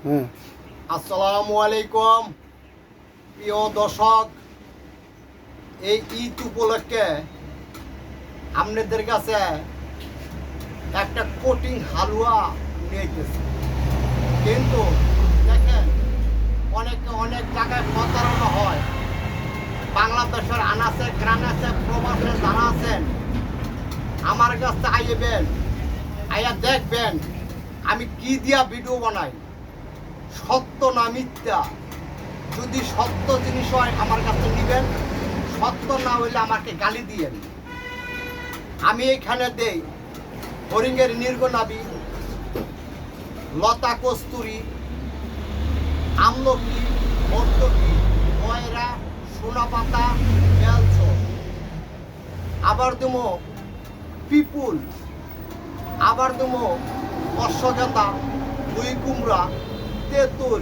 হ্যাঁ। আসসালামু আলাইকুম প্রিয় দর্শক, এই ঈদ উপলক্ষে আপনাদের কাছে একটা কোটিং হালুয়া নিয়েছে। কিন্তু দেখেন, অনেক জায়গায় প্রতারণা হয়। বাংলাদেশের আনাচে গ্রানাচে প্রবাসে যারা আছেন, আমার কাছে আইবেন, আইয়া দেখবেন আমি কি দিয়া ভিডিও বানাই, সত্য না মিথ্যা। যদি সত্য জিনিস হয় আমার কাছে নিবেন, সত্য না হইলে আমাকে গালি দিয়েন। আমি এখানে দেই হরিণের নির্গনাবি, লতা কস্তুরি, আমলকি, ভর্তুকি, ময়রা, সোনাপাতা, বেলচ। আবার দেবো পিপুল, আবার দেবো অশ্বগন্ধা, দুই কুমড়া, তেঁতুল,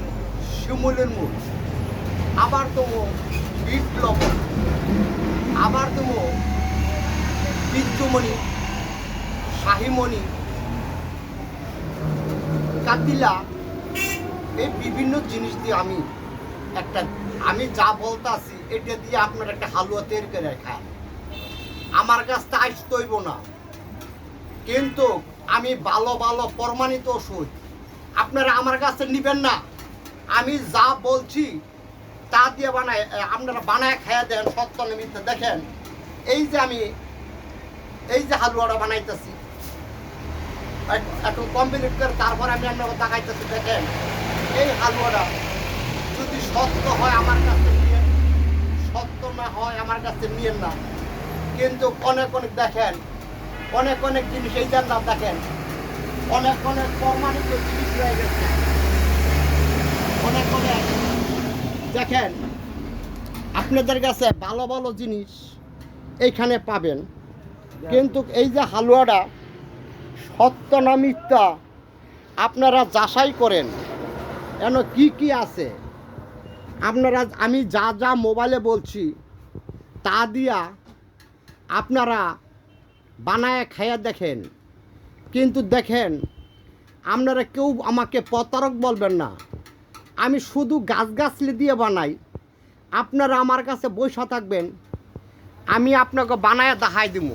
শিমুলের মূল, আবার দেবো বিট লবণ, আবার দেবো বিদ্যুমণি, শাহিমণি, কাতিলা। এই বিভিন্ন জিনিস দিয়ে আমি যা বলতে আছি এটা দিয়ে আপনার একটা হালুয়া তৈরি করে খান। আমার কাছটা আসতেইব না, কিন্তু আমি ভালো ভালো প্রমাণিত ওষুধ আপনারা আমার কাছে নিবেন না। আমি যা বলছি তা দিয়ে আপনারা বানায় খাইয়া দেন সত্য নিমিত্তে। দেখেন, এই যে হালুয়াটা বানাইতেছি, একটু কমপ্লিট করে তারপরে আমি আপনাকে দেখাইতেছি। দেখেন, এই হালুয়াটা যদি সত্য হয় আমার কাছে নিয়েন, সত্য না হয় আমার কাছে নিয়েন না। কিন্তু অনেক দেখেন, অনেক জিনিস এই জানলাম, দেখেন অনেক প্রমাণিত জিনিস রয়ে গেছে। অনেক দেখেন, আপনাদের কাছে ভালো ভালো জিনিস এইখানে পাবেন। কিন্তু এই যে হালুয়াটা সত্য না মিথ্যা আপনারা যাচাই করেন। কেন কি আছে আপনারা, আমি যা মোবাইলে বলছি তা দিয়া আপনারা বানায় খাইয়া দেখেন। কিন্তু দেখেন, আপনারা কেউ আমাকে প্রতারক বলবেন না। আমি শুধু গাছগাছলি দিয়ে বানাই। আপনারা আমার কাছে বসে থাকবেন, আমি আপনাকে বানায় দেখাই দিব।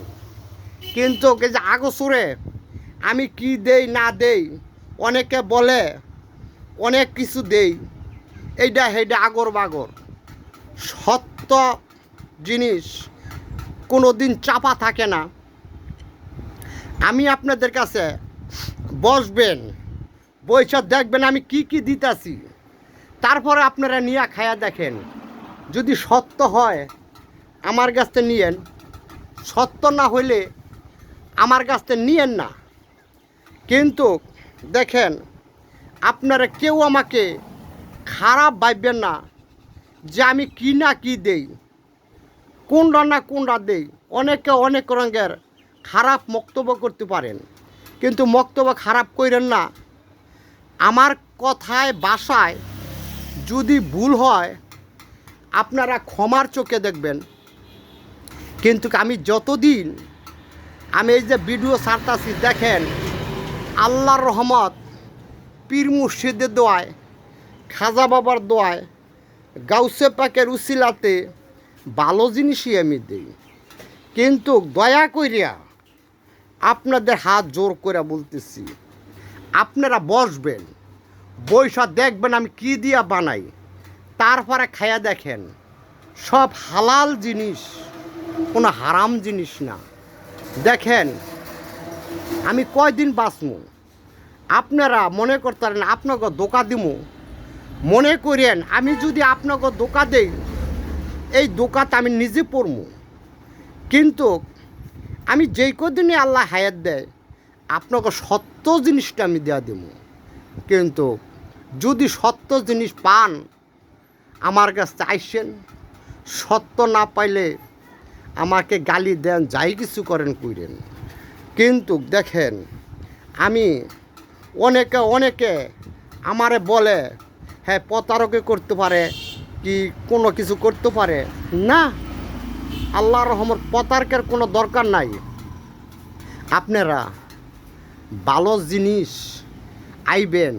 কিন্তু এই যে আগসুরে আমি কি দেই না দেই, অনেকে বলে অনেক কিছু দেই, এইটা সেইটা আগর বাগর। সত্য জিনিস কোনো দিন চাপা থাকে না। আমি আপনাদের কাছে বসবেন, বইসা দেখবেন আমি কি দিতেছি, তারপরে আপনারা নিয়ে খায়া দেখেন। যদি সত্য হয় আমার কাছে নিয়েন, সত্য না হইলে আমার কাছে নিয়েন না। কিন্তু দেখেন, আপনারা কেউ আমাকে খারাপ ভাববেন না যে আমি কি না কি দেই, কোনটা দেই। অনেকে অনেক রঙের খারাপ বক্তব্য করতে পারেন, কিন্তু বক্তব্য খারাপ করেন না। আমার কথায় বাসায় যদি ভুল হয় আপনারা ক্ষমার চোখে দেখবেন। কিন্তু আমি যতদিন আমি এই যে ভিডিও ছাড়তাছি, দেখেন আল্লাহর রহমত, পীর মুর্শিদের দোয়ায়, খাজা বাবার দোয়ায়, গাউসে পাকের উসিলাতে ভালো জিনিসই আমি দিই। কিন্তু দয়া করিয়া আপনাদের হাত জোর করে বলতেছি, আপনারা বসবেন, বইসা দেখবেন আমি কি দিয়া বানাই, তারপরে খাইয়া দেখেন। সব হালাল জিনিস, কোনো হারাম জিনিস না। দেখেন, আমি কয়দিন বাঁচমু, আপনারা মনে করতেন আপনাকে ধোকা দিমু। মনে করেন আমি যদি আপনাকে ধোকা দেই, এই ধোকাতে আমি নিজে পড়মু। কিন্তু আমি যেই কদিনে আল্লাহ হায়াত দেয় আপনাকে সত্য জিনিসটা আমি দেওয়া দেবো। কিন্তু যদি সত্য জিনিস পান আমার কাছে আইসেন, সত্য না পাইলে আমাকে গালি দেন, যাই কিছু করেন কইরেন। কিন্তু দেখেন, আমি অনেকে আমারে বলে হ্যাঁ প্রতারকে করতে পারে কি কোনো কিছু করতে পারে না। আল্লাহর রহমত প্রতারকের কোনো দরকার নাই। আপনারা ভালো জিনিস আইবেন,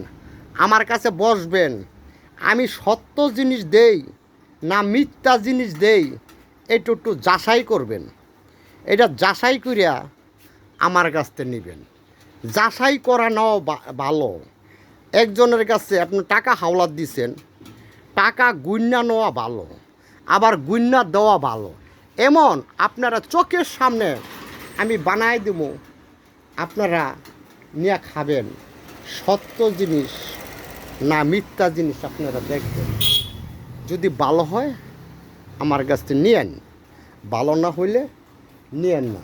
আমার কাছে বসবেন, আমি সত্য জিনিস দেই না মিথ্যা জিনিস দেই এটা একটু যাচাই করবেন। এটা যাচাই করিয়া আমার কাছ থেকে নেবেন। যাচাই করা নেওয়া ভালো। একজনের কাছে আপনি টাকা হাওলাত দিছেন, টাকা গুইন্না নেওয়া ভালো, আবার গুইন্না দেওয়া ভালো। এমন আপনারা চোখের সামনে আমি বানাই দেব, আপনারা নিয়ে খাবেন। সত্য জিনিস না মিথ্যা জিনিস আপনারা দেখবেন। যদি ভালো হয় আমার কাছ থেকে নিয়েন, ভালো না হইলে নিয়েন না।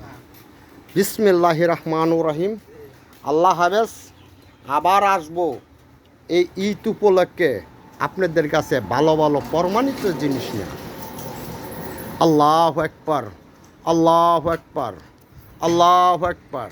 বিসমিল্লাহির রহমানির রহিম। আল্লাহ হাফেজ। আবার আসবো এই ঈদ উপলক্ষে আপনাদের কাছে ভালো ভালো প্রমাণিত জিনিস নিয়ে। আল্লাহু আকবার, আল্লাহু আকবার, আল্লাহু আকবার।